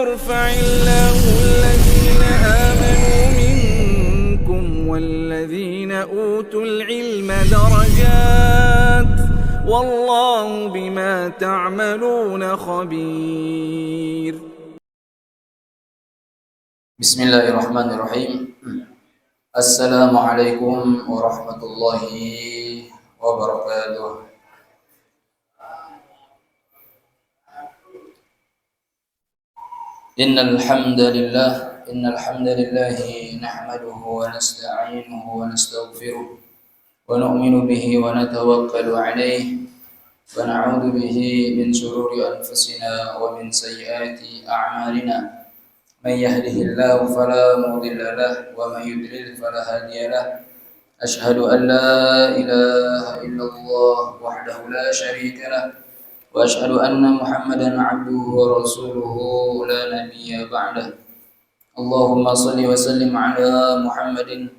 يرفع الله الذين آمنوا منكم والذين أوتوا العلم درجات والله بما تعملون خبير. بسم الله الرحمن الرحيم. السلام عليكم ورحمة الله وبركاته. إن الحمد لله نحمده ونستعينه ونستغفره ونؤمن به ونتوكل عليه ونعوذ به من شرور أنفسنا ومن سيئات أعمالنا. من يهده الله فلا مضل له ومن يضلل فلا هادي له. أشهد أن لا إله إلا الله وحده لا شريك له وأشهد أن محمدا عبده ورسوله لا نبي بعده. اللهم صل وسلم على محمد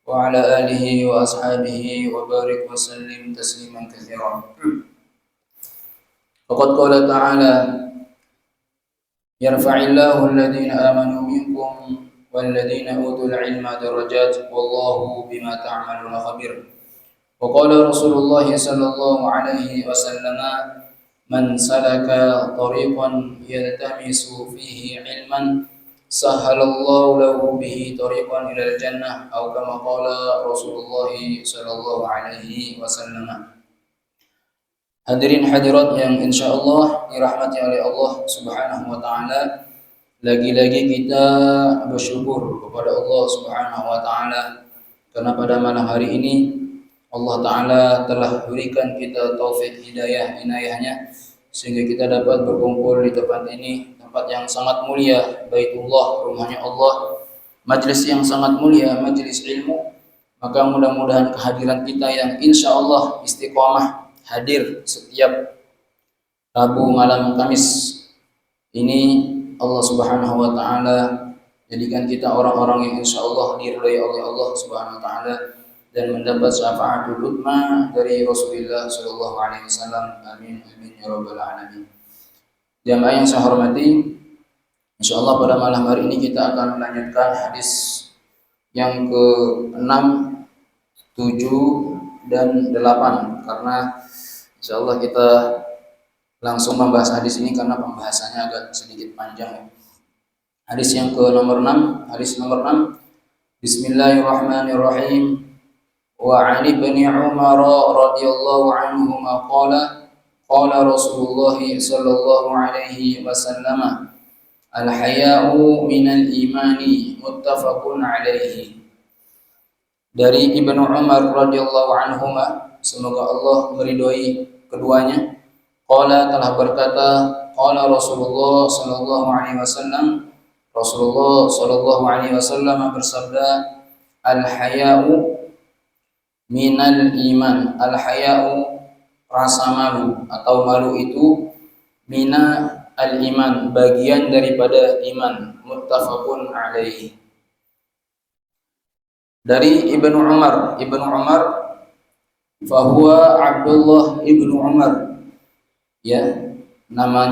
وعلى آله وأصحابه وبارك وسلم تسليما كثيرا. وقد قال تعالى: يرفع الله الذين آمنوا منكم والذين أوتوا العلم درجات والله بما تعملون خبير. وقال رسول الله صلى الله عليه وسلم: من سلك طريقا يلتمس فيه علما سهل الله له به طريقا إلى الجنة أو كما قال رسول الله صلى الله عليه وسلم. Hadirin hadirat yang insyaallah dirahmati oleh Allah Subhanahu wa taala, lagi-lagi kita bersyukur kepada Allah Subhanahu wa taala karena pada malam hari ini Allah taala telah berikan kita taufik hidayah inayahnya sehingga kita dapat berkumpul di tempat ini, tempat yang sangat mulia, Baitullah, rumahnya Allah, majlis yang sangat mulia, majlis ilmu. Maka mudah-mudahan kehadiran kita yang insyaallah istiqomah hadir setiap Rabu malam Kamis ini, Allah Subhanahu wa taala jadikan kita orang-orang yang insyaallah diridhai oleh Allah Subhanahu wa taala dan mendapat syafaatul utma dari Rasulullah sallallahu alaihi wasallam. Amin amin ya rabbal alamin. Jamaah yang saya hormati, insyaallah pada malam hari ini kita akan melanjutkan hadis yang ke-6, 7 dan 8 karena insyaallah kita langsung membahas hadis ini karena pembahasannya agak sedikit panjang. Hadis yang ke nomor 6, hadis nomor 6. Bismillahirrahmanirrahim. Wa 'an ibni Umar radhiyallahu anhuma qala qala Rasulullah sallallahu alaihi wasallam: al-haya'u minal imani, muttafaqun alaihi. Dari Ibnu Umar radhiyallahu anhuma, semoga Allah meridhoi keduanya, qala telah berkata, qala Rasulullah sallallahu alaihi wasallam, Rasulullah sallallahu alaihi wasallam bersabda, al-haya'u minal iman. Al-haya'u rasa malu atau malu itu mina al-iman, bagian daripada iman, muttafaqun alaihi. Dari Ibnu Umar fahuwa Abdullah Ibnu Umar, ya, nama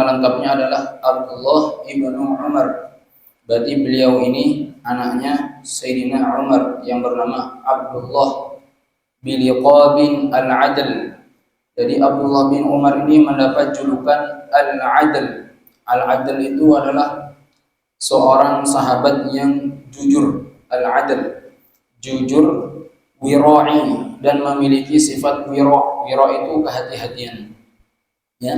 lengkapnya adalah Abdullah Ibnu Umar. Berarti beliau ini anaknya Sayyidina Umar yang bernama Abdullah biliqabin al-adl. Jadi Abdullah bin Umar ini mendapat julukan al-adl. Al-adl itu adalah seorang sahabat yang jujur, al-adl, jujur, wira'i, dan memiliki sifat wira'. Wira' itu kehati-hatian, ya.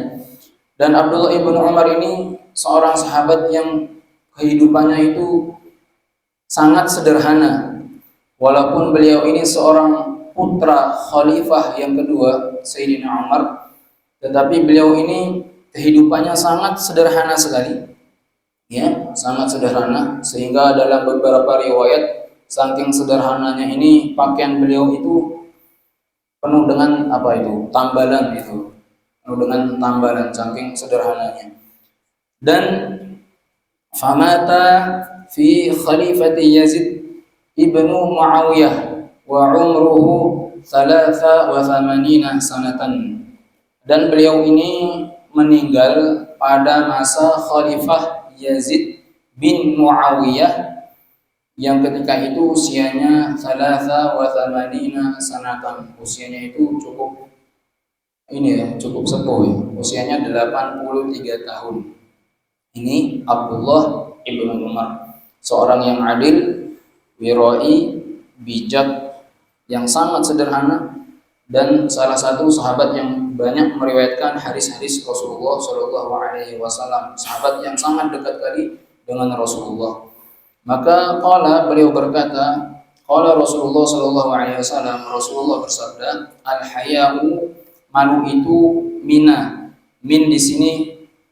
Dan Abdullah ibnu Umar ini seorang sahabat yang kehidupannya itu sangat sederhana. Walaupun beliau ini seorang putra khalifah yang kedua Sayyidina Umar, tetapi beliau ini kehidupannya sangat sederhana sekali, ya, sangat sederhana, sehingga dalam beberapa riwayat saking sederhananya ini pakaian beliau itu penuh dengan tambalan, penuh dengan tambalan, saking sederhananya. Dan famata fi khalifati Yazid ibnu Muawiyah wa umruhu 83 sanatan. Dan beliau ini meninggal pada masa Khalifah Yazid bin Muawiyah yang ketika itu usianya thalatha wa thamanina sanatan. Usianya itu cukup cukup sepuh ya. Usianya 83 tahun. Ini Abdullah ibnu Umar, seorang yang adil, wirai, bijak, yang sangat sederhana, dan salah satu sahabat yang banyak meriwayatkan hadis-hadis Rasulullah Shallallahu Alaihi Wasallam, sahabat yang sangat dekat kali dengan Rasulullah. Maka beliau berkata, qala Rasulullah Shallallahu Alaihi Wasallam, Rasulullah bersabda, al haya'u, malu itu mina, min di sini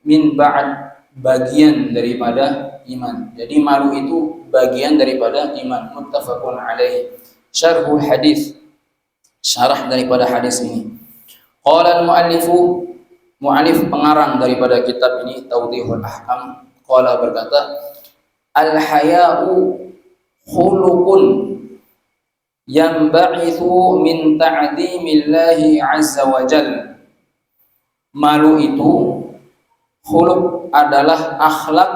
min ba'd, bagian daripada iman. Jadi malu itu bagian daripada iman. Muttafaqun alaihi. Syarhul hadis, syarah daripada hadis ini. Qala al-muallifu, muallif pengarang daripada kitab ini Tawdihul Ahkam, qala berkata, al-haya'u khuluqun yanba'ithu min ta'dhimillahi azza wa jalla. Malu itu, khuluq adalah akhlak,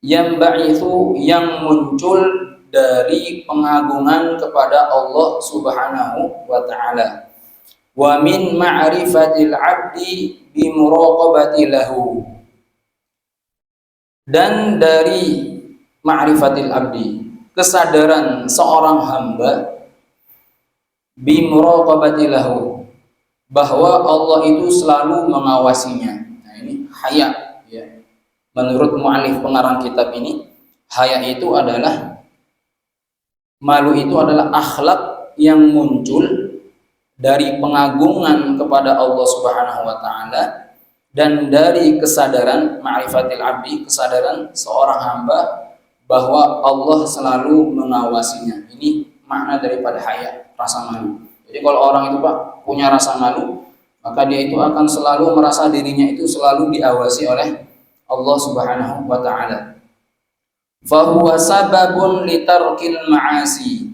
yanba'ithu yang muncul dari pengagungan kepada Allah Subhanahu wa ta'ala. Wa min ma'rifatil 'abdi bi muraqabati lahu. Dan dari ma'rifatil abdi, kesadaran seorang hamba, bi muraqabati lahu, bahwa Allah itu selalu mengawasinya. Nah, ini haya ya. Menurut mu'allif pengarang kitab ini, haya itu adalah, malu itu adalah akhlak yang muncul dari pengagungan kepada Allah Subhanahu wa ta'ala, dan dari kesadaran ma'rifatil abdi, kesadaran seorang hamba bahwa Allah selalu mengawasinya. Ini makna daripada haya, rasa malu. Jadi kalau orang itu Pak punya rasa malu, maka dia itu akan selalu merasa dirinya itu selalu diawasi oleh Allah Subhanahu wa ta'ala. Fahuwa sababun litarkil ma'asi.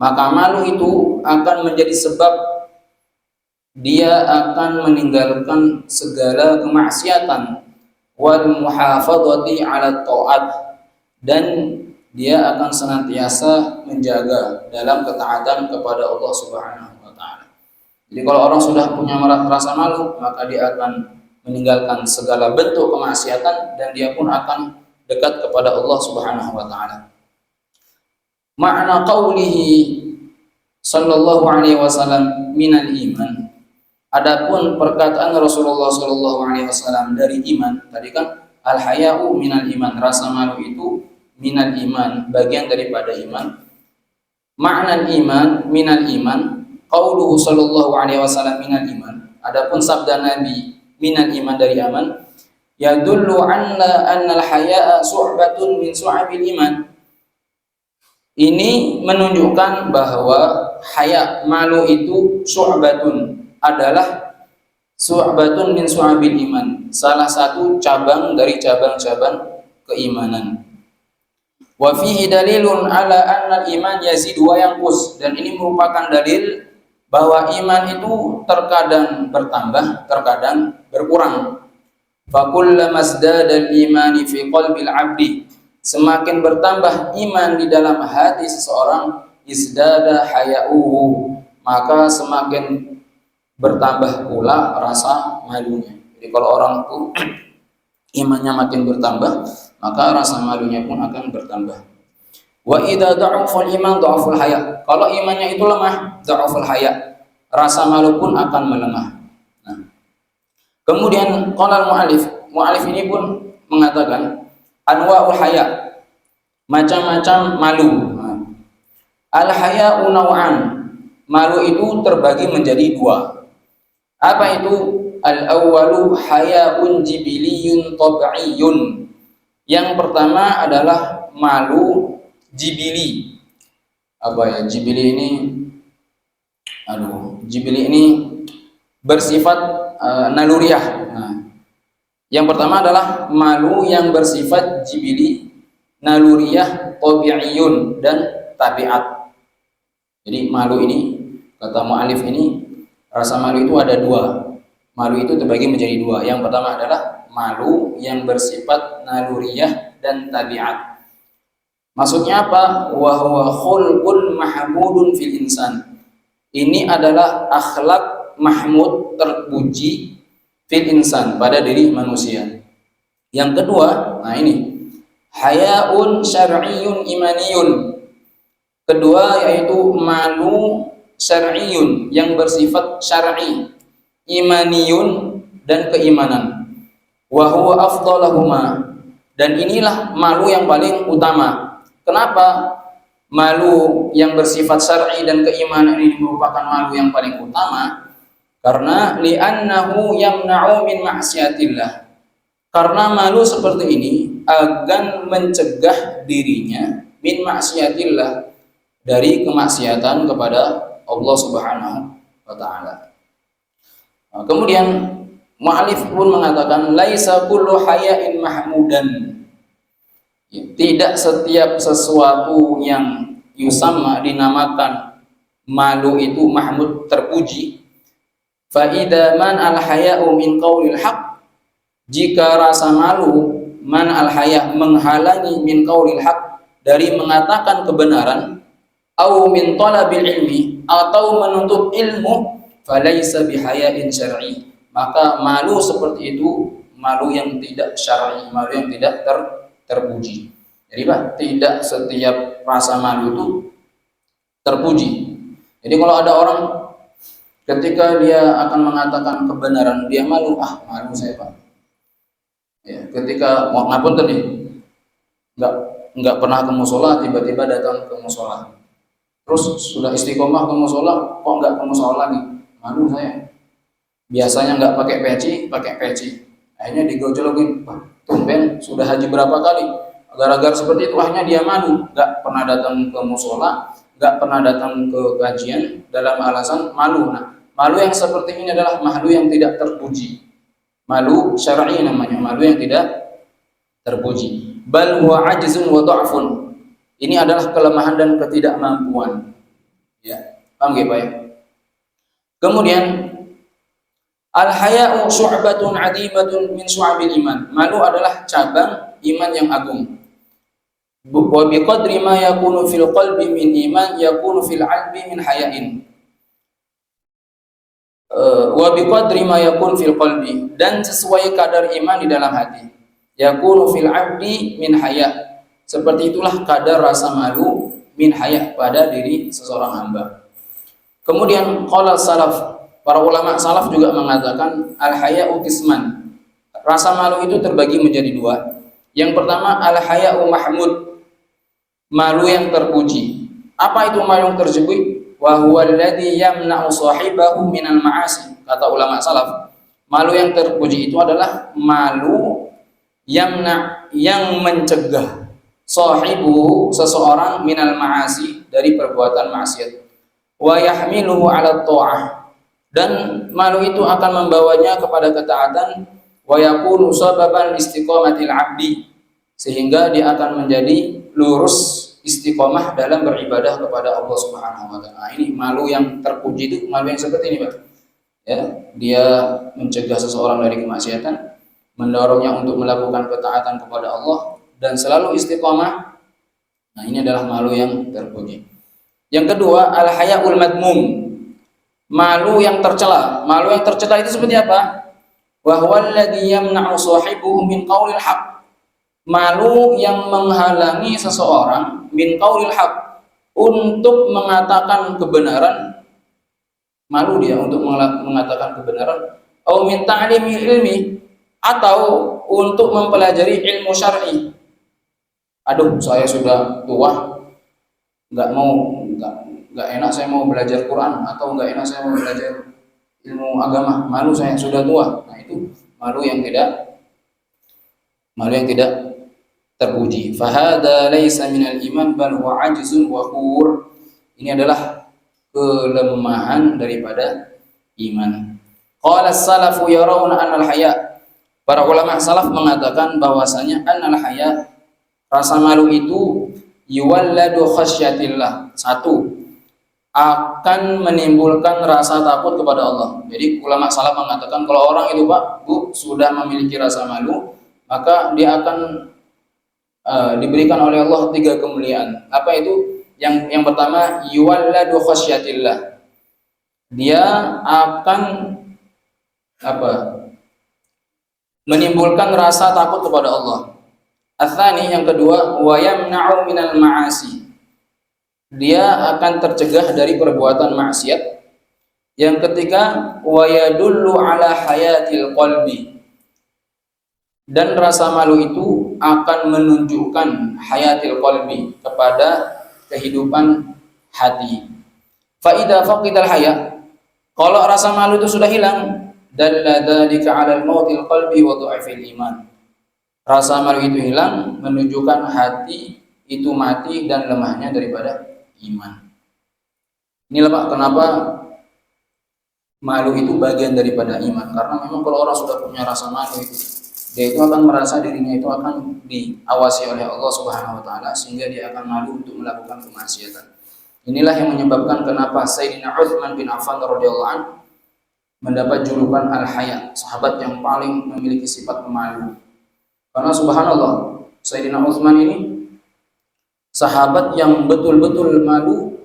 Maka malu itu akan menjadi sebab dia akan meninggalkan segala kemaksiatan, wal muhafadhati 'ala ta'at, dan dia akan senantiasa menjaga dalam ketaatan kepada Allah Subhanahu wa ta'ala. Jadi kalau orang sudah punya rasa malu, maka dia akan meninggalkan segala bentuk kemaksiatan, dan dia pun akan dekat kepada Allah Subhanahu wa ta'ala. Makna qaulihi sallallahu alaihi wasallam minal iman. Adapun perkataan Rasulullah sallallahu alaihi wasallam dari iman, tadi kan al haya'u minal iman, rasa malu itu minal iman, bagian daripada iman. Makna iman minal iman, qauluhu sallallahu alaihi wasallam minal iman. Adapun sabda Nabi minal iman, dari aman, yadullu anna al haya'a su'batun min su'abil iman. Ini menunjukkan bahwa haya, malu itu su'batun, adalah su'batun min su'abil iman, salah satu cabang dari cabang-cabang keimanan. Wa fihi dalilun ala anna al-iman yazidu wa yanqus, dan ini merupakan dalil bahwa iman itu terkadang bertambah, terkadang berkurang. Fa kullama izdada al-imani fi qalbil 'abdi, semakin bertambah iman di dalam hati seseorang, izdada haya'uhu, maka semakin bertambah pula rasa malunya. Jadi kalau orang itu imannya makin bertambah, maka rasa malunya pun akan bertambah. Wa idza dha'afal iman dha'aful haya. Kalau imannya itu lemah, dha'aful haya, rasa malu pun akan melemah. Nah, kemudian qala mu'allif ini pun mengatakan anwa'ul haya, macam-macam malu. Al haya'u naw'an, malu itu terbagi menjadi dua. Apa itu? Al-awwalu haya'un jibiliyun tab'iyyun. Yang pertama adalah malu jibili. Apa ya jibili ini? Jibili ini bersifat naluriah. Nah, yang pertama adalah malu yang bersifat jibili, naluriah, tabi'iyun, dan tabiat. Jadi malu ini, kata mu'alif ini, rasa malu itu ada dua. Malu itu terbagi menjadi dua. Yang pertama adalah malu yang bersifat naluriyah dan tabiat. Maksudnya apa? Wa huwa khulqun mahmudun fil insan. Ini adalah akhlak mahmud, terpuji, fil insan, pada diri manusia. Yang kedua, nah ini hayaun syar'iyyun imaniyun. Kedua yaitu malu syar'iyyun yang bersifat syar'i, imaniyun dan keimanan. Wa huwa afdalahuma, dan inilah malu yang paling utama. Kenapa malu yang bersifat syar'i dan keimanan ini merupakan malu yang paling utama? Karena li'annahu yamna'u min ma'siyatillah. Karena malu seperti ini akan mencegah dirinya min ma'siyatillah, dari kemaksiatan kepada Allah Subhanahu wa taala. Kemudian mu'alif pun mengatakan laisa kullu haya'in mahmudan. Tidak setiap sesuatu yang yusamma, dinamakan malu itu mahmud, terpuji. Fa idza man al haya'u min qaulil haqq, jika rasa malu, man al haya, menghalangi, min qaulil haqq, dari mengatakan kebenaran, au min talabil ilmi, atau menuntut ilmu, falaisa bihaya'in syar'i, maka malu seperti itu malu yang tidak syar'i, malu yang tidak terpuji. Jadi Pak, tidak setiap rasa malu itu terpuji. Jadi kalau ada orang ketika dia akan mengatakan kebenaran dia malu, malu saya Pak. Ya, ketika mau ngapun tadi nggak pernah ke musola, tiba-tiba datang ke musola. Terus sudah istiqomah ke musola, kok nggak ke musola lagi? Malu saya. Biasanya nggak pakai peci. Akhirnya digojolokin, tumben sudah haji berapa kali? Gara-gara seperti itu akhirnya dia malu, nggak pernah datang ke musola, nggak pernah datang ke kajian, dalam alasan malu. Nah, malu yang seperti ini adalah malu yang tidak terpuji. Malu syar'i namanya, malu yang tidak terpuji. Bal huwa ajzun wa dha'fun. Ini adalah kelemahan dan ketidakmampuan. Ya, paham nggih Pak ya? Kemudian al-haya'u syu'batun 'adimatun min syu'abil iman. Malu adalah cabang iman yang agung. Wa biqadri ma yakunu fil qalbi min iman yakunu fil 'albi min haya'in. Wa biqadri ma yakun fil qalbi, dan sesuai kadar iman di dalam hati, yakunu fil 'abdi min haya', seperti itulah kadar rasa malu min haya' pada diri seseorang hamba. Kemudian qala salaf, para ulama salaf juga mengatakan al-haya'u qisman. Rasa malu itu terbagi menjadi dua. Yang pertama al-haya'u mahmud, malu yang terpuji. Apa itu malu yang terpuji? Wa huwa alladhi yamna'u sahibahu minal ma'asi. Kata ulama salaf, malu yang terpuji itu adalah malu yang mencegah sahibu, seseorang, minal ma'asi, dari perbuatan maksiat. Wa yahmiluhu 'ala ta'ah, dan malu itu akan membawanya kepada ketaatan. Wa yakunu sababan istiqomatil 'abdi, sehingga dia akan menjadi lurus istiqomah dalam beribadah kepada Allah Subhanahu wa taala. Ini malu yang terpuji itu malu yang seperti ini, Pak. Ya, dia mencegah seseorang dari kemaksiatan, mendorongnya untuk melakukan ketaatan kepada Allah dan selalu istiqomah. Nah, ini adalah malu yang terpuji. Yang kedua, al-haya'ul madmum. Malu yang tercela. Malu yang tercela itu seperti apa? Wa huwa alladhi yamna'u sahibuhu min qaulil haqq. Malu yang menghalangi seseorang min qaulil haq, untuk mengatakan kebenaran. Malu dia untuk mengatakan kebenaran. Atau min ta'limi ilmi, atau untuk mempelajari ilmu syar'i. Aduh, saya sudah tua, nggak enak saya mau belajar Quran, atau nggak enak saya mau belajar ilmu agama. Malu saya sudah tua. Nah, itu malu yang tidak terpuji. Fahada laisa minal iman bal huwa ajzun wa khur. Ini adalah kelemahan daripada iman. Qala as-salafu yarawna anna al-haya. Para ulama salaf mengatakan bahwasanya anna al-haya, rasa malu itu yuwalladu khasyatillah. Satu, akan menimbulkan rasa takut kepada Allah. Jadi ulama salaf mengatakan kalau orang itu Pak, Bu, sudah memiliki rasa malu, maka dia akan diberikan oleh Allah 3 kemuliaan. Apa itu? Yang pertama, yuwalladu khasyatillah. Dia akan menimbulkan rasa takut kepada Allah. Ats-tsani, yang kedua, wa yamna'u minal ma'asi. Dia akan tercegah dari perbuatan maksiat. Yang ketiga, wa yadullu ala hayatil qalbi. Dan rasa malu itu akan menunjukkan hayatil qalbi, kepada kehidupan hati. Fa idza faqidal haya, kalau rasa malu itu sudah hilang, dalla dzalika 'alal mautil qalbi wa dha'fil iman. Rasa malu itu hilang menunjukkan hati itu mati dan lemahnya daripada iman. Inilah Pak, kenapa malu itu bagian daripada iman. Karena memang kalau orang sudah punya rasa malu itu, dia itu akan merasa dirinya itu akan diawasi oleh Allah Subhanahu wa taala, sehingga dia akan malu untuk melakukan kemaksiatan. Inilah yang menyebabkan kenapa Sayyidina Utsman bin Affan radhiyallahu anhu mendapat julukan Al-Haya, sahabat yang paling memiliki sifat pemalu. Karena subhanallah, Sayyidina Utsman ini sahabat yang betul-betul malu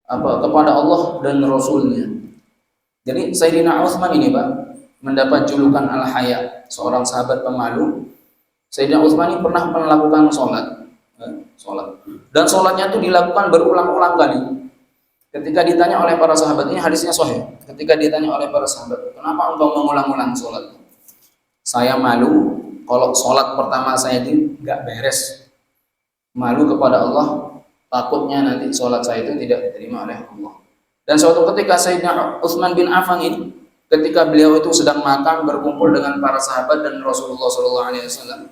kepada Allah dan Rasulnya. Jadi Sayyidina Utsman ini Pak mendapat julukan Al-Haya, seorang sahabat pemalu. Sayyidina Utsman ini pernah melakukan sholat. Dan sholatnya itu dilakukan berulang-ulang kali. Ketika ditanya oleh para sahabat, ini hadisnya sahih. Ketika ditanya oleh para sahabat, kenapa engkau mengulang-ulang sholat? Saya malu kalau sholat pertama saya itu nggak beres. Malu kepada Allah, takutnya nanti sholat saya itu tidak diterima oleh Allah. Dan suatu ketika Sayyidina Utsman bin Affan ini, ketika beliau itu sedang makan berkumpul dengan para sahabat dan Rasulullah SAW,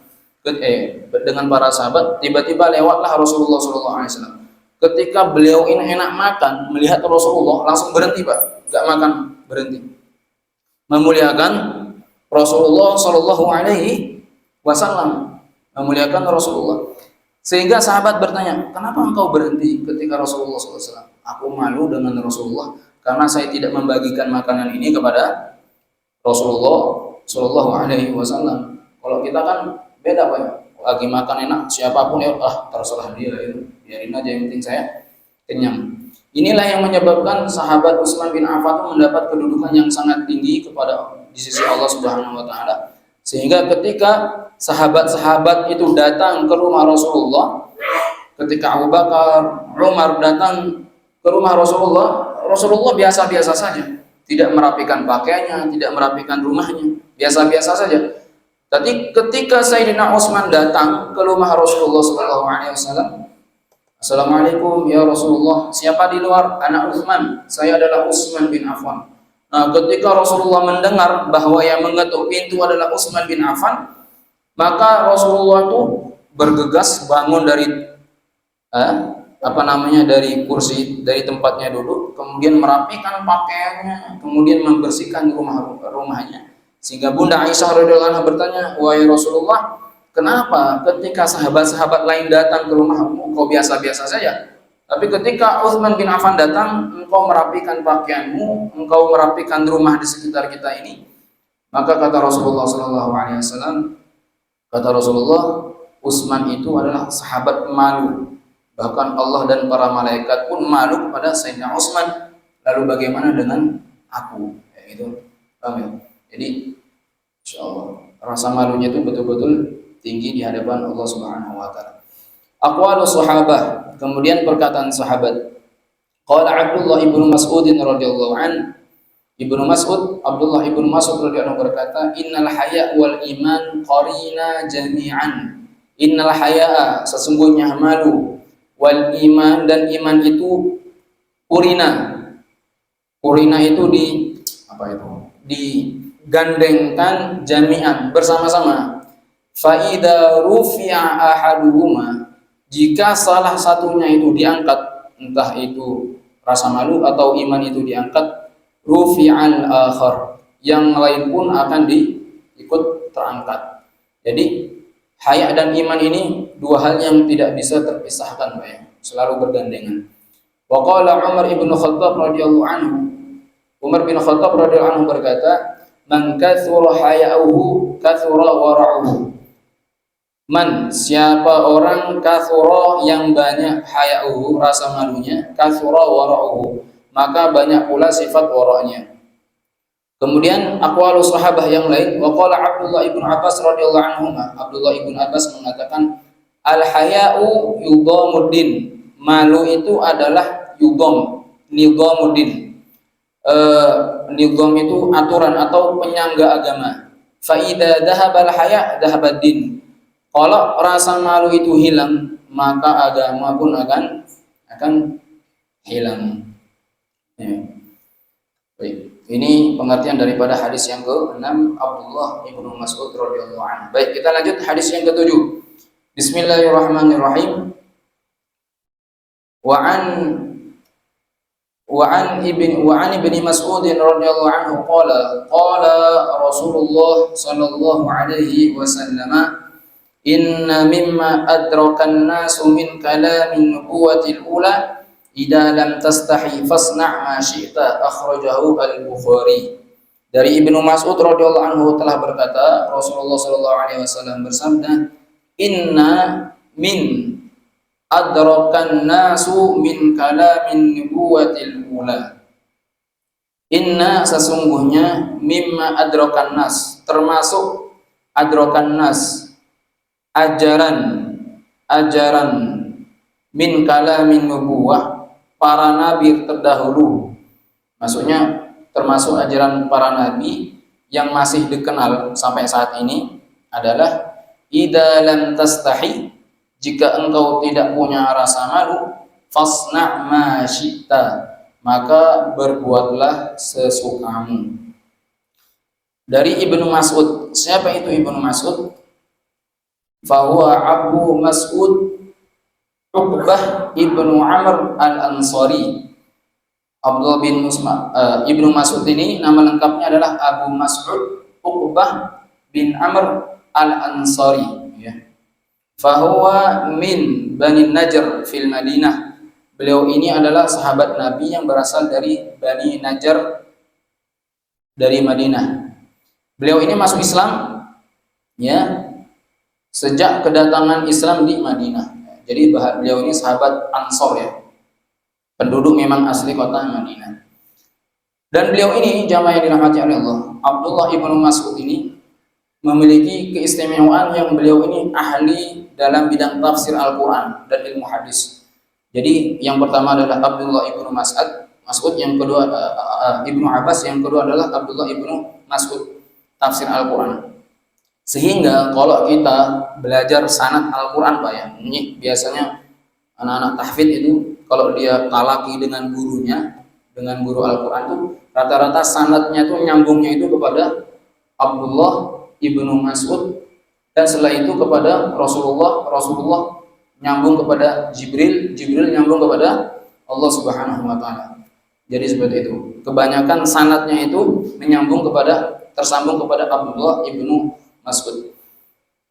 dengan para sahabat, tiba-tiba lewatlah Rasulullah SAW. Ketika beliau ini enak makan, melihat Rasulullah, langsung berhenti Pak, nggak makan, berhenti, memuliakan Rasulullah Shallallahu Alaihi Wasallam, memuliakan Rasulullah. Sehingga sahabat bertanya, kenapa engkau berhenti ketika Rasulullah SAW? Aku malu dengan Rasulullah karena saya tidak membagikan makanan ini kepada Rasulullah Shallallahu Alaihi Wasallam. Kalau kita kan beda Pak ya, lagi makan enak, siapapun ya terserah dia itu, biarin aja, yang penting saya kenyang. Inilah yang menyebabkan sahabat Utsman bin Affan mendapat kedudukan yang sangat tinggi di sisi Allah Subhanahu wa taala. Sehingga ketika sahabat-sahabat itu datang ke rumah Rasulullah, ketika Abu Bakar, Umar datang ke rumah Rasulullah, Rasulullah biasa-biasa saja, tidak merapikan pakaiannya, tidak merapikan rumahnya, biasa-biasa saja. Tapi ketika Sayyidina Utsman datang ke rumah Rasulullah SAW, Assalamualaikum ya Rasulullah. Siapa di luar? Anak Utsman. Saya adalah Utsman bin Affan. Nah, ketika Rasulullah mendengar bahwa yang mengetuk pintu adalah Utsman bin Affan, maka Rasulullah itu bergegas bangun dari dari kursi, dari tempatnya duduk, kemudian merapikan pakaiannya, kemudian membersihkan rumahnya. Sehingga Bunda Aisyah radhiyallahu anha bertanya, "Wahai Rasulullah, kenapa ketika sahabat-sahabat lain datang ke rumahmu, kau biasa-biasa saja? Tapi ketika Utsman bin Affan datang, engkau merapikan pakaianmu, engkau merapikan rumah di sekitar kita ini." Maka kata Rasulullah SAW, kata Rasulullah, Utsman itu adalah sahabat malu. Bahkan Allah dan para malaikat pun malu kepada Sayyidina Utsman. Lalu bagaimana dengan aku? Ya, itu. Paham ya? Jadi, insyaallah rasa malunya itu betul-betul tinggi di hadapan Allah Subhanahu wa taala. Aqwalus sahabah, kemudian perkataan sahabat. Qala Abdullah ibnu Mas'ud radhiyallahu an, Abdullah ibnu Mas'ud radhiyallahu anhu berkata, "Innal haya wal iman qarina jami'an." Innal haya, sesungguhnya malu, wal iman, dan iman itu qurina. Qurina itu digandengkan jami'an, bersama-sama. Fa'idha rufi'a ahaduhuma, jika salah satunya itu diangkat, entah itu rasa malu atau iman itu diangkat, rufi'al akhar, yang lain pun akan ikut terangkat. Jadi haya dan iman ini dua hal yang tidak bisa terpisahkan Pak ya, selalu bergandengan. Wa qala Umar ibn Khattab radhiyallahu anhu. Umar bin Khattab radhiyallahu anhu berkata, "Man kathura haya'uhu kathura wara'uhu." Man, siapa orang kathura yang banyak haya'uhu, rasa malunya, kathura wara'uhu, maka banyak pula sifat wara'nya. Kemudian aqwalus sahabah yang lain, wa qala Abdullah ibn Abbas radhiyallahu anhu, Abdullah ibn Abbas mengatakan, al-haya'u yudhamuddin. Malu itu adalah yudham, nidhamuddin. Nidham itu aturan atau penyangga agama. Fa idza dhahabal haya' dhahabad din. Kalau rasa malu itu hilang, maka agama pun akan hilang. Ya. Baik. Ini pengertian daripada hadis yang ke-6 Abdullah ibnu Mas'ud radhiyallahu anhu. Baik, kita lanjut hadis yang ke-7. Bismillahirrahmanirrahim. Wa an ibni Mas'ud radhiyallahu anhu qala Rasulullah sallallahu alaihi wasallam, inna mimma adrakan nasu min kalamin nubuwatil ula idza lam tastahi fasna' ma syi'ta, akhrajahu al-Bukhari. Dari Ibnu Mas'ud radhiyallahu anhu telah berkata, Rasulullah sallallahu alaihi wasallam bersabda, inna min adrakan nasu min kalamin nubuwatil ula. Inna, sesungguhnya, mimma adrakan nas, termasuk adrakan nas, ajaran min kalamin nubuwah, para nabi terdahulu. Maksudnya termasuk ajaran para nabi yang masih dikenal sampai saat ini adalah idza lam tastahi, jika engkau tidak punya rasa malu, fasna' ma syi'ta, maka berbuatlah sesukamu. Dari Ibnu Mas'ud. Siapa itu Ibnu Mas'ud? Fahuwa Abu Mas'ud Uqbah ibnu Amr al-Ansari. Abdullah bin Ibnu Mas'ud ini nama lengkapnya adalah Abu Mas'ud Uqbah bin Amr al-Ansari, ya. Fahuwa min Bani Najjar fil Madinah. Beliau ini adalah sahabat Nabi yang berasal dari Bani Najjar dari Madinah. Beliau ini masuk Islam, ya, sejak kedatangan Islam di Madinah. Jadi beliau ini sahabat Ansor, ya, penduduk memang asli kota Madinah. Dan beliau ini, jamaah yang dirahmati oleh Allah, Abdullah ibnu Mas'ud ini memiliki keistimewaan yang beliau ini ahli dalam bidang tafsir Al-Quran dan ilmu hadis. Jadi yang pertama adalah Abdullah ibnu Mas'ud, yang kedua Ibnu Abbas, yang kedua adalah Abdullah ibnu Mas'ud, tafsir Al-Quran. Sehingga kalau kita belajar sanad Al-Quran, Pak, ya, ini biasanya anak-anak tahfidz itu kalau dia talaki dengan gurunya, dengan guru Al-Quran itu rata-rata sanadnya itu nyambungnya itu kepada Abdullah ibnu Mas'ud, dan setelah itu kepada Rasulullah nyambung kepada Jibril nyambung kepada Allah Subhanahu wa taala. Jadi seperti itu. Kebanyakan sanadnya itu tersambung kepada Abdullah ibnu Mas'ud.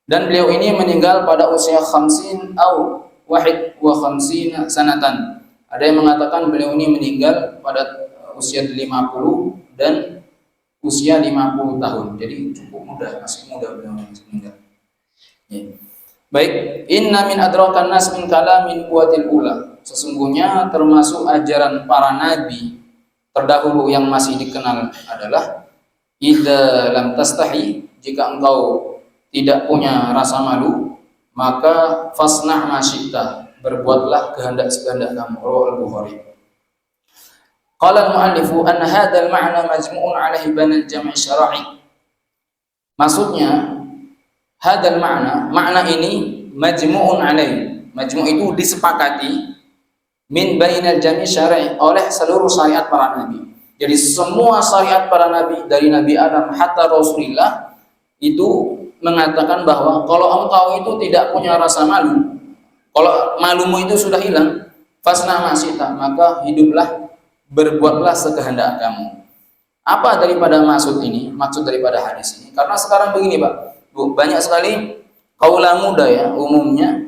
Dan beliau ini meninggal pada usia 50 atau 51 sanatan. Ada yang mengatakan beliau ini meninggal pada usia 50 dan usia 50 tahun. Jadi cukup muda, masih muda beliau meninggal. Ya. Baik, inna min adrakan nas min kalamin buatil ula. Sesungguhnya termasuk ajaran para nabi terdahulu yang masih dikenal adalah idza lam tastahi, jika engkau tidak punya rasa malu, maka fasna' ma syi'ta, berbuatlah kehendak-kehendak kamu. Rawahu Al-Bukhari. Qala al-mu'allifu anna hadzal ma'na majmu'un 'alaihi bainal jam' syar'i. Maksudnya hadzal makna ini majmu'un 'alaihi. Majmu' itu disepakati min bainal jam' syar'i, oleh seluruh syariat para nabi. Jadi semua syariat para nabi dari Nabi Adam hatta Rasulullah itu mengatakan bahwa kalau engkau itu tidak punya rasa malu, kalau malumu itu sudah hilang, fasna' ma syi'ta, maka hiduplah, berbuatlah sekehendak kamu. Apa daripada maksud daripada hadis ini? Karena sekarang begini, Pak, Bu, banyak sekali kaula muda, ya, umumnya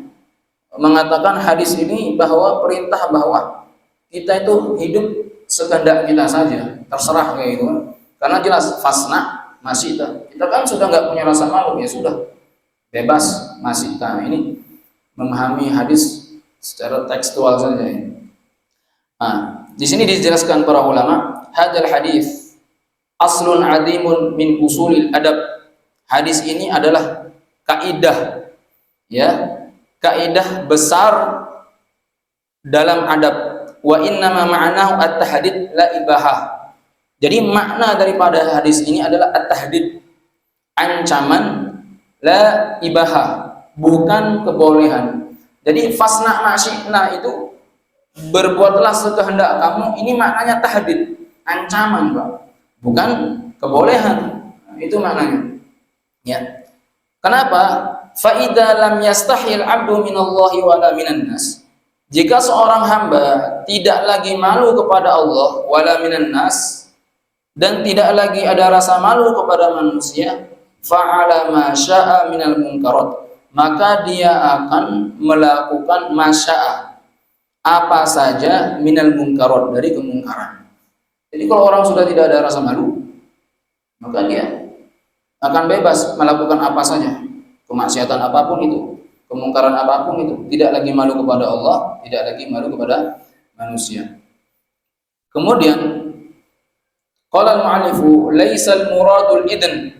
mengatakan hadis ini bahwa perintah bahwa kita itu hidup sekehendak kita saja, terserah kayak gitu kan. Karena jelas fasna masih kita kan sudah nggak punya rasa malu, ya sudah bebas masih. Nah, ini memahami hadis secara tekstual saja ini. Nah, di sini dijelaskan para ulama, hadal hadis aslun adimun min usulil adab. Hadis ini adalah kaidah, ya, kaidah besar dalam adab. Wa innama ma'nahu at-tahdid la ibahah. Jadi makna daripada hadis ini adalah at-tahdid, ancaman, la ibahah, bukan kebolehan. Jadi fasna ma'syi'na itu berbuatlah sekehendak kamu, ini maknanya tahdid, ancaman, Pak, bukan kebolehan. Itu maknanya. Ya. Kenapa? Fa idza lam yastahil 'abdu minallahi wala minan nas. Jika seorang hamba tidak lagi malu kepada Allah wala minan nas, dan tidak lagi ada rasa malu kepada manusia, fa'ala ma syaa minal munkarat, maka dia akan melakukan masya'a, apa saja, minal munkarat, dari kemungkaran. Jadi kalau orang sudah tidak ada rasa malu, maka dia akan bebas melakukan apa saja, kemaksiatan apapun itu, kemungkaran apapun itu, tidak lagi malu kepada Allah, tidak lagi malu kepada manusia. Kemudian qala al-mu'allifu laisa al-muradul idn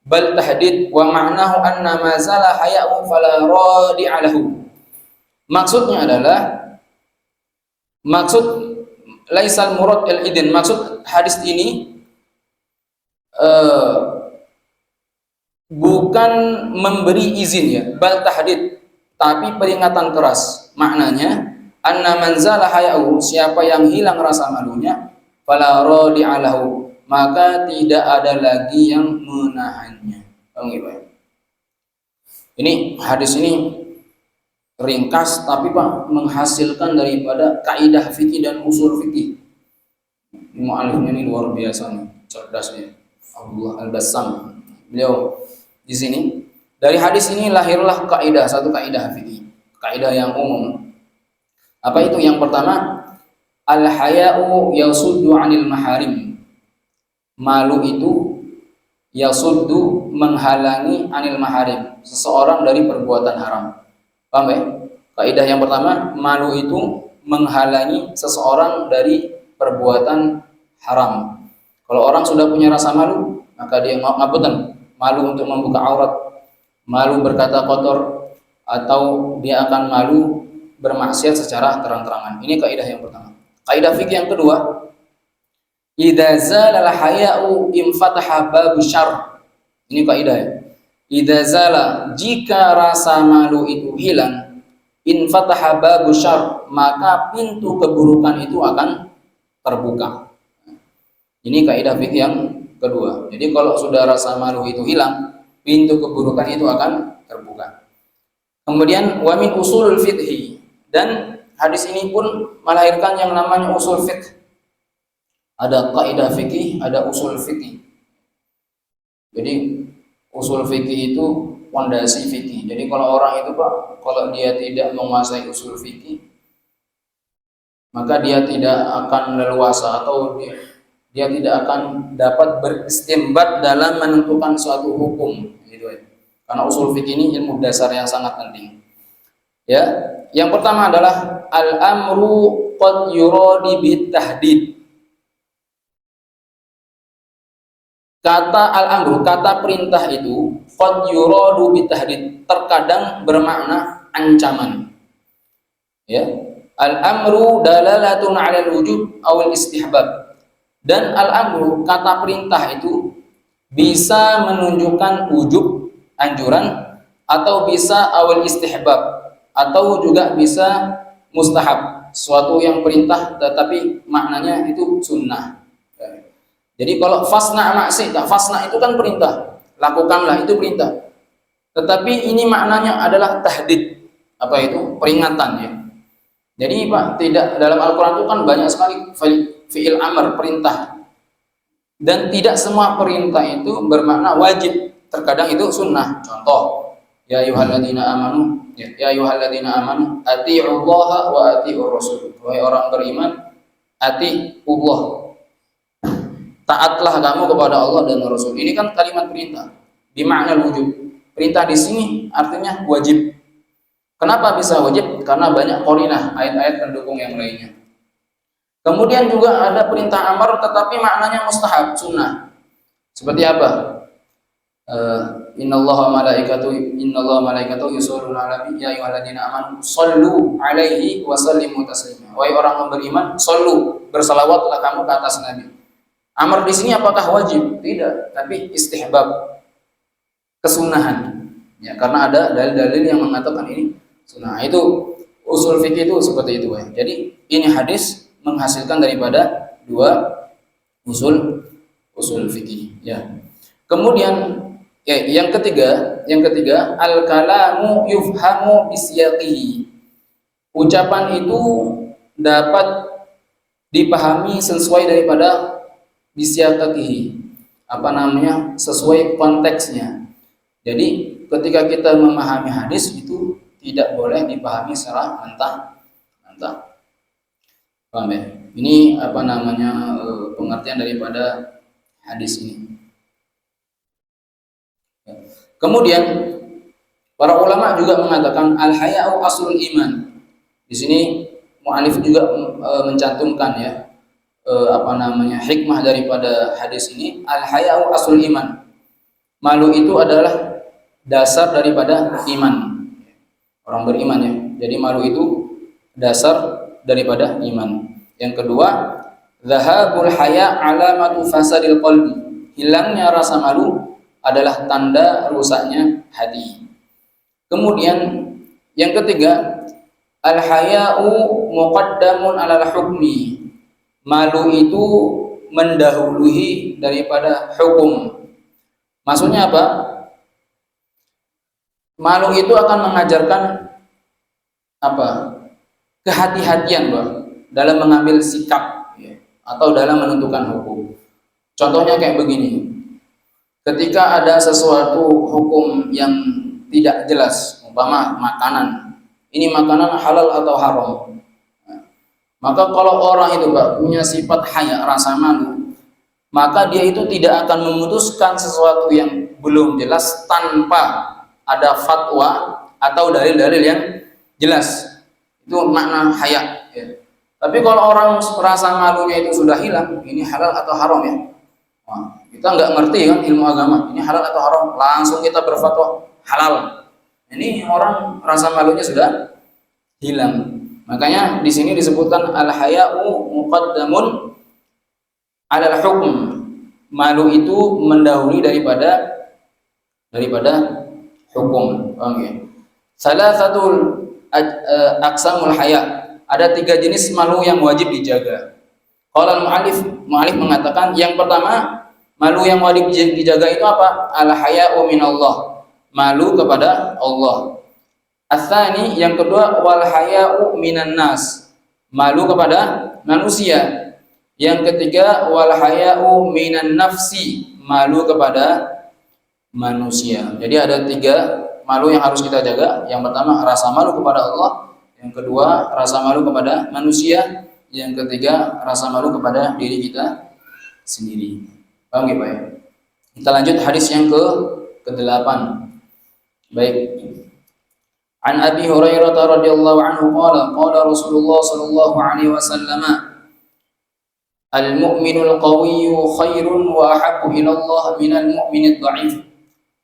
bal tahdid wa ma'nahu anna ma zala haya'u fala radi'a lahu. Maksudnya adalah, maksud laisa al-murad al-idn, maksud hadis ini bukan memberi izin, ya, bal tahdid, tapi peringatan keras. Maknanya anna man zala haya'u, siapa yang hilang rasa malunya, fala radi'a lahu, maka tidak ada lagi yang menahannya. Ini hadis ini ringkas tapi Pak menghasilkan daripada kaidah fikih dan usul fikih. Mu'alifnya ini luar biasa nih, cerdasnya. Abdullah Al-Bassam. Beliau di sini dari hadis ini lahirlah kaidah, satu kaidah fikih, kaidah yang umum. Apa itu? Yang pertama, al-haya'u yasuddu 'anil maharim. Malu itu yasuddu, menghalangi, 'anil maharim, seseorang dari perbuatan haram. Paham ya? Kaidah yang pertama, malu itu menghalangi seseorang dari perbuatan haram. Kalau orang sudah punya rasa malu, maka dia ngapunten, malu untuk membuka aurat, malu berkata kotor, atau dia akan malu bermaksiat secara terang-terangan. Ini kaidah yang pertama. Kaidah fikih yang kedua, idza zala al-haya'u infataha babu syarr. Ini kaidah ya. Idza zala, jika rasa malu itu hilang, infataha babu syarr, maka pintu keburukan itu akan terbuka. Ini kaidah fikih yang kedua. Jadi kalau sudah rasa malu itu hilang, pintu keburukan itu akan terbuka. Kemudian wa min usulul fiqhi, dan hadis ini pun melahirkan yang namanya usul fiqh. Ada kaidah fikih, ada usul fikih. Jadi usul fikih itu fondasi fikih. Jadi kalau orang itu Pak, kalau dia tidak menguasai usul fikih, maka dia tidak akan leluasa, atau dia tidak akan dapat beristimbat dalam menentukan suatu hukum, gitu ya. Karena usul fikih ini ilmu dasar yang sangat penting. Ya, yang pertama adalah al-amru qad yuradi bit tahdid. Kata al-amru, kata perintah itu qad yuradu bit tahdid, terkadang bermakna ancaman. Ya, al-amru dalalatun 'alal wujub aw al-istihbab. Dan al-amru, kata perintah itu bisa menunjukkan wujub, anjuran, atau bisa awal istihbab, atau juga bisa mustahab, suatu yang perintah tetapi maknanya itu sunnah. Jadi kalau fasna maksita, fasna itu kan perintah, lakukanlah, itu perintah. Tetapi ini maknanya adalah tahdid, apa itu? Peringatan, ya. Jadi Pak, tidak, dalam Al-Quran itu kan banyak sekali fi'il amr, perintah, dan tidak semua perintah itu bermakna wajib, terkadang itu sunnah. Contoh, ya ayyuhalladzina amanu, ya ayyuhalladzina amanu atii'ullaha wa atii'ur rasul. Wahai orang beriman, atiullah. Taatlah kamu kepada Allah dan Rasul. Ini kan kalimat perintah. Bimakna wujub. Perintah di sini artinya wajib. Kenapa bisa wajib? Karena banyak qarinah, ayat-ayat pendukung yang lainnya. Kemudian juga ada perintah amar tetapi maknanya mustahab, sunnah. Seperti apa? Innallaha malaikatahu yusholluna 'alan nabi ya ayyuhalladzina amanu shallu 'alaihi wa sallimu taslima. Wahai orang yang beriman, shallu, bersalawatlah kamu ke atas nabi. Amar di sini apakah wajib? Tidak, tapi istihbab, kesunahan. Ya, karena ada dalil-dalil yang mengatakan ini sunnah. Itu usul fikih itu seperti itu ya. Jadi ini hadis menghasilkan daripada dua usul fikih ya. Kemudian yang ketiga al-kalamu yufhamu bisyaqihi. Ucapan itu dapat dipahami sesuai daripada bisyaqihi. Sesuai konteksnya. Jadi ketika kita memahami hadis itu tidak boleh dipahami secara mentah-mentah. Paham ya? Ini pengertian daripada hadis ini. Kemudian para ulama juga mengatakan al-haya'u aslul iman. Di sini mu'alif juga mencantumkan ya hikmah daripada hadis ini. Al-haya'u aslul iman. Malu itu adalah dasar daripada iman. Orang beriman ya. Jadi malu itu dasar daripada iman. Yang kedua, zahabul haya' alamatu fasadil qalbi. Hilangnya rasa malu adalah tanda rusaknya hati. Kemudian yang ketiga, al-haya'u muqaddamun 'alal hukmi. Malu itu mendahului daripada hukum. Maksudnya apa? Malu itu akan mengajarkan kehati-hatian dalam mengambil sikap ya, atau dalam menentukan hukum. Contohnya kayak begini. Ketika ada sesuatu hukum yang tidak jelas, umpama makanan, ini makanan halal atau haram. Maka kalau orang itu punya sifat haya, rasa malu, maka dia itu tidak akan memutuskan sesuatu yang belum jelas tanpa ada fatwa atau dalil-dalil yang jelas. Itu makna haya. Ya. Tapi kalau orang rasa malunya itu sudah hilang, ini halal atau haram ya. Kita nggak ngerti kan ilmu agama, ini halal atau haram, langsung kita berfatwa halal. Ini orang rasa malunya sudah hilang. Makanya di sini disebutkan al-haya'u muqaddamun 'alal hukm. Malu itu mendahului daripada hukum. Paham ya? Salah satu aqsamul haya. Ada 3 jenis malu yang wajib dijaga. Qala al-mu'allif mengatakan yang pertama, malu yang wajib dijaga itu apa? Al-haya'u minallah. Malu kepada Allah. Ats-tsani yang kedua wal haya'u minan nas. Malu kepada manusia. Yang ketiga wal haya'u minan nafsi. Malu kepada manusia. Jadi ada 3 malu yang harus kita jaga. Yang pertama rasa malu kepada Allah. Yang kedua rasa malu kepada manusia. Yang ketiga rasa malu kepada diri kita sendiri. Paham ya Pak? Kita lanjut hadis yang ke-8. Baik. An Abi Hurairah radhiyallahu anhu qala Rasulullah sallallahu alaihi wasallam al-mu'minul qawiyyu khairun wa ahabbu ila Allah minal mu'minid dha'if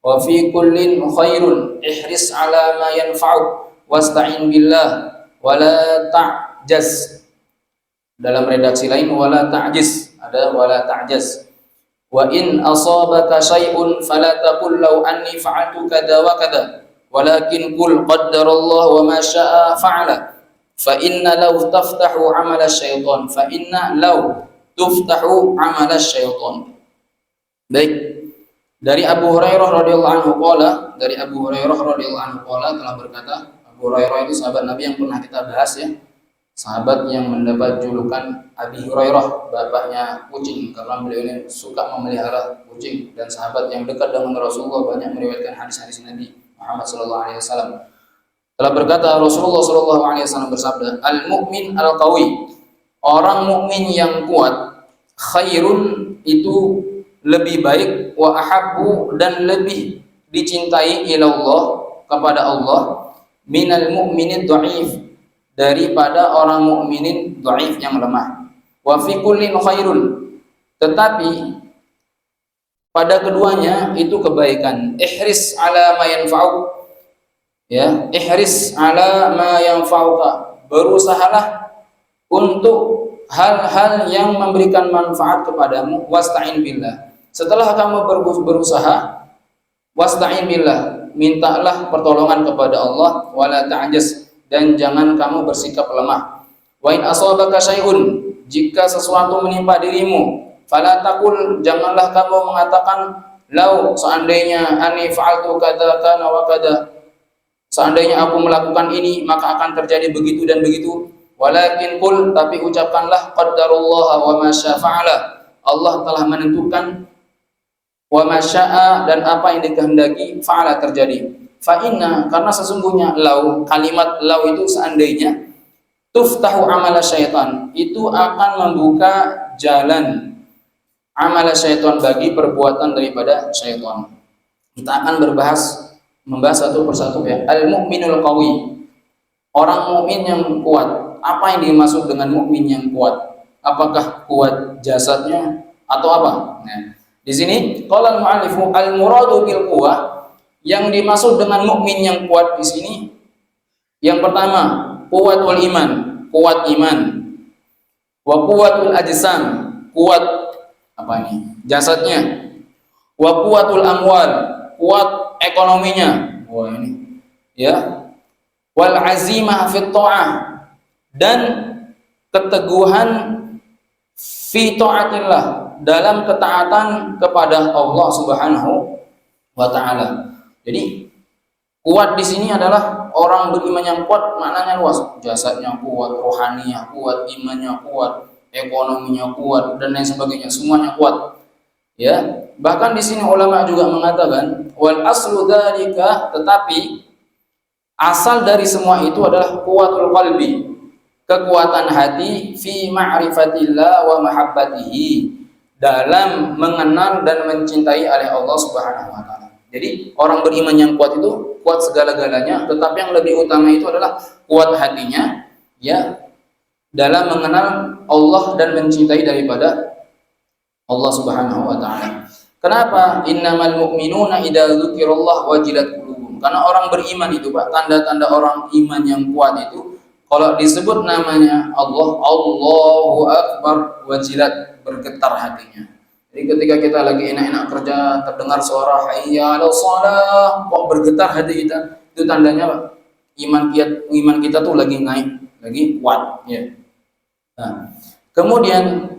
wa fi kullin khairun ihris ala ma yanfa'uk wasta'in billah wa la ta'jaz. Dalam redaksi lain wala ta'jiz, ada wala ta'jaz. Wa in asabaka syai'un fala taqul law anni fa'altu kada wa kada walakin qul qaddarallahu wa ma syaa fa'ala fa inna law taftahu 'amala syaitan fa inna law tuftahu 'amala syaitan. Baik, dari Abu Hurairah radhiyallahu anhu telah berkata, Abu Hurairah itu sahabat Nabi yang pernah kita bahas ya. Sahabat yang mendapat julukan Abi Hurairah, bapaknya kucing, karena beliau ini suka memelihara kucing, dan sahabat yang dekat dengan Rasulullah, banyak meriwayatkan hadis-hadis Nabi Muhammad SAW. Telah berkata Rasulullah SAW bersabda, al-mu'min al-qawi, orang mukmin yang kuat khairun itu lebih baik, wa ahabbu dan lebih dicintai ilallah kepada Allah, minal mu'minin dhaif daripada orang mukminin dhaif yang lemah. Wa fi kullin khairun, tetapi pada keduanya itu kebaikan. Ihris ala ma yanfa'uk, ya, ihris ala ma yanfa'uka, berusahalah untuk hal-hal yang memberikan manfaat kepadamu. Wasta'in billah, setelah kamu berusaha, wasta'in billah, mintalah pertolongan kepada Allah. Wala ta'jaz, dan jangan kamu bersikap lemah. Wa in asabaka syai'un, jika sesuatu menimpa dirimu, fala taqul, janganlah kamu mengatakan lau, seandainya ani fa'altu kada kana wa kada, seandainya aku melakukan ini maka akan terjadi begitu dan begitu. Walakin qul, tapi ucapkanlah qaddarullah wa ma syaa fa'ala, Allah telah menentukan, wa ma syaa, dan apa yang dikehendaki, fa'ala, terjadi. Fa inna, karena sesungguhnya lau, kalimat lau itu seandainya, tuftahu amala syaitan, itu akan membuka jalan amala syaitan, bagi perbuatan daripada syaitan. Kita akan membahas satu persatu ya. Al-mu'minul qawi, orang mukmin yang kuat. Apa yang dimaksud dengan mukmin yang kuat? Apakah kuat jasadnya atau apa? Nah, di sini qala al-mu'allifu al-muradu bil quwwah, yang dimaksud dengan mukmin yang kuat di sini yang pertama quwwatul iman, kuat iman. Wa quwwatul ajsam, kuat apa ini? Jasadnya. Wa quwwatul amwal, kuat ekonominya. Wah ini. Ya. Wal azimah fit ta'ah, dan keteguhan fi ta'atillah, dalam ketaatan kepada Allah Subhanahu wa taala. Jadi kuat di sini adalah orang beriman yang kuat, maknanya luas. Jasadnya kuat, rohaninya kuat, imannya kuat, ekonominya kuat, dan lain sebagainya, semuanya kuat. Ya, bahkan di sini ulama juga mengatakan wal aslu dzalika, tetapi asal dari semua itu adalah kuwatul qalbi, kekuatan hati, fi ma'rifatillah wa mahabbatihi, dalam mengenal dan mencintai oleh Allah Subhanahu wa taala. Jadi orang beriman yang kuat itu kuat segala-galanya, tetapi yang lebih utama itu adalah kuat hatinya, ya, dalam mengenal Allah dan mencintai daripada Allah Subhanahu wa taala. Kenapa? Innamal mu'minuna idza dzukirallah wajilat qulubuhum. Karena orang beriman itu, Pak, tanda-tanda orang iman yang kuat itu, kalau disebut namanya Allah, Allahu Akbar, wajilat, bergetar hatinya. Jadi ketika kita lagi enak-enak kerja, terdengar suara hayya 'alas shalah, kok bergetar hati kita, itu tandanya Pak, iman kita tuh lagi naik, lagi kuat, ya. Nah, kemudian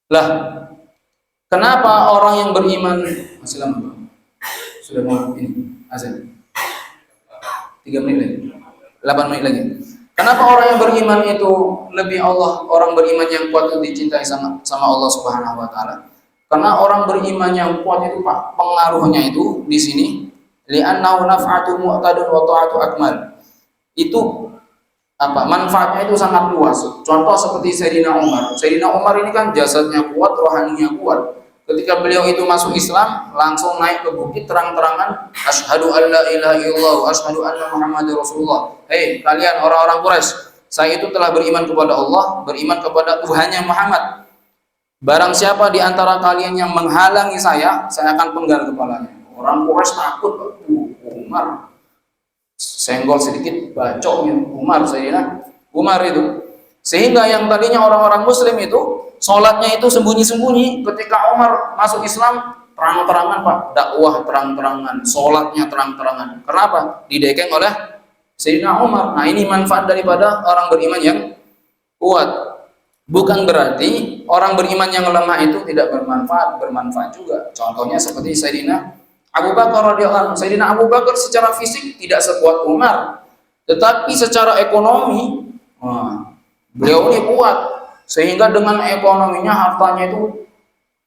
lah, kenapa orang yang beriman masih lama? Sudah mau ini azan. 3 menit lagi. 8 menit lagi. Kenapa orang yang beriman itu lebih orang beriman yang kuat itu dicintai sama Allah Subhanahu wa taala? Karena orang beriman yang kuat itu, Pak, pengaruhnya itu di sini li'annahu naf'atu mu'tadun wa ta'atu akmal. Itu apa? Manfaatnya itu sangat luas. Contoh seperti Sayyidina Umar. Sayyidina Umar ini kan jasadnya kuat, rohaninya kuat. Ketika beliau itu masuk Islam, langsung naik ke bukit terang-terangan, asyhadu an la ilaha illallah wa asyhadu anna Muhammadar Rasulullah. Hei kalian orang-orang Quraisy, saya itu telah beriman kepada Allah, beriman kepada Tuhannya Muhammad. Barang siapa di antara kalian yang menghalangi saya akan penggal kepalanya. Orang Quraisy takut. Umar senggol sedikit, bacoknya Sayyidina Umar itu. Sehingga yang tadinya orang-orang Muslim itu sholatnya itu sembunyi-sembunyi, ketika Umar masuk Islam terang-terangan, Pak, dakwah terang-terangan, sholatnya terang-terangan. Kenapa? Didekeng oleh Sayyidina Umar. Nah, ini manfaat daripada orang beriman yang kuat. Bukan berarti orang beriman yang lemah itu tidak bermanfaat juga. Contohnya seperti Sayyidina Abu Bakar radhiyallahu anhu. Sayyidina Abu Bakar secara fisik tidak sekuat Umar, tetapi secara ekonomi, beliau ini kuat, sehingga dengan ekonominya, hartanya itu,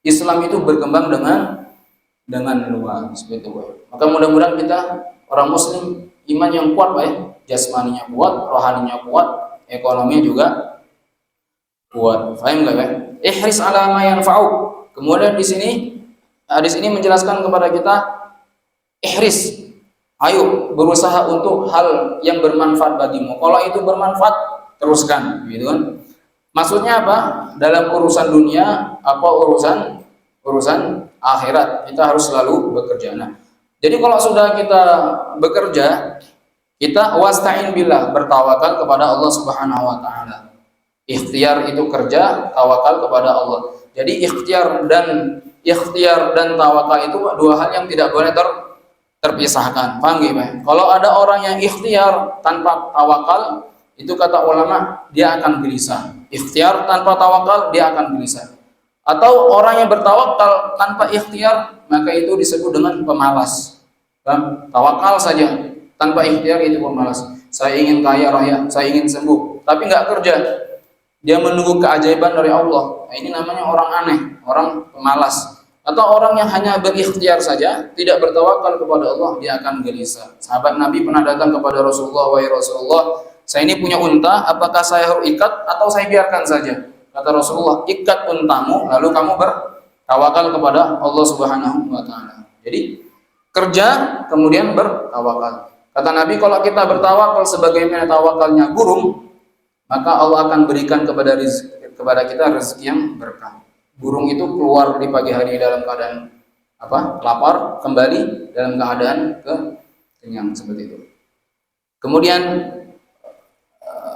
Islam itu berkembang dengan luas, seperti itu. Maka mudah-mudahan kita orang Muslim iman yang kuat, Pak, ya, jasmaninya kuat, rohaninya kuat, ekonominya juga kuat. Paham enggak kan? Ihris ala ma yanfa'uk. Kemudian di sini hadis ini menjelaskan kepada kita ihris. Ayo berusaha untuk hal yang bermanfaat bagimu. Kalau itu bermanfaat, teruskan, gitu kan? Maksudnya apa? Dalam urusan dunia, apa urusan akhirat, kita harus selalu bekerja. Nah, jadi kalau sudah kita bekerja, kita wasta'in billah, bertawakal kepada Allah Subhanahu wa taala. Ikhtiar itu kerja, tawakal kepada Allah. Jadi ikhtiar dan tawakal itu dua hal yang tidak boleh terpisahkan. Paham gak? Kalau ada orang yang ikhtiar tanpa tawakal, itu kata ulama dia akan gelisah. Ikhtiar tanpa tawakal dia akan gelisah. Atau orang yang bertawakal tanpa ikhtiar, maka itu disebut dengan pemalas. Paham? Tawakal saja tanpa ikhtiar itu pemalas. Saya ingin kaya raya, saya ingin sembuh, tapi nggak kerja. Dia menunggu keajaiban dari Allah. Nah, ini namanya orang aneh, orang pemalas. Atau orang yang hanya berikhtiar saja, tidak bertawakal kepada Allah, dia akan gelisah. Sahabat Nabi pernah datang kepada Rasulullah, "Wahai Rasulullah, saya ini punya unta, apakah saya harus ikat atau saya biarkan saja?" Kata Rasulullah, "Ikat untamu, lalu kamu bertawakal kepada Allah Subhanahu wa taala." Jadi kerja kemudian bertawakal. Kata Nabi, kalau kita bertawakal sebagaimana tawakalnya burung, maka Allah akan berikan kepada kita rezeki yang berkah. Burung itu keluar di pagi hari dalam keadaan lapar, kembali dalam keadaan kenyang, seperti itu. Kemudian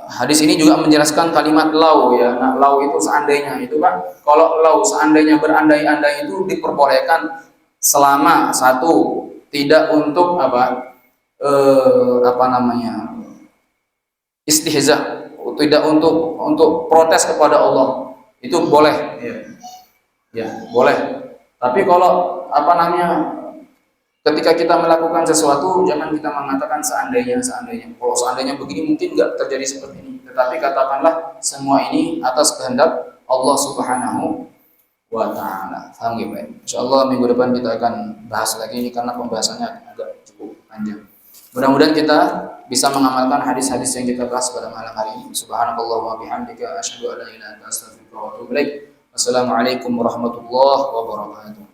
hadis ini juga menjelaskan kalimat lau, ya. Nah, lau itu seandainya, itu Pak. Kalau lau seandainya, berandai-andai itu diperbolehkan selama satu, tidak untuk istihza, tidak untuk protes kepada Allah, itu boleh, ya boleh. Tapi kalau ketika kita melakukan sesuatu, jangan kita mengatakan seandainya. Kalau seandainya begini mungkin nggak terjadi seperti ini. Tetapi katakanlah semua ini atas kehendak Allah Subhanahu wa taala. Paham ya, Pak? Insyaallah minggu depan kita akan bahas lagi ini karena pembahasannya agak cukup panjang. Mudah-mudahan kita bisa mengamalkan hadis-hadis yang kita bahas pada malam hari ini. Subhanakallahumma wa bihamdika asyhadu an la ilaha illa anta astaghfiruka wa atubu ilaik. Wassalamualaikum warahmatullahi wabarakatuh.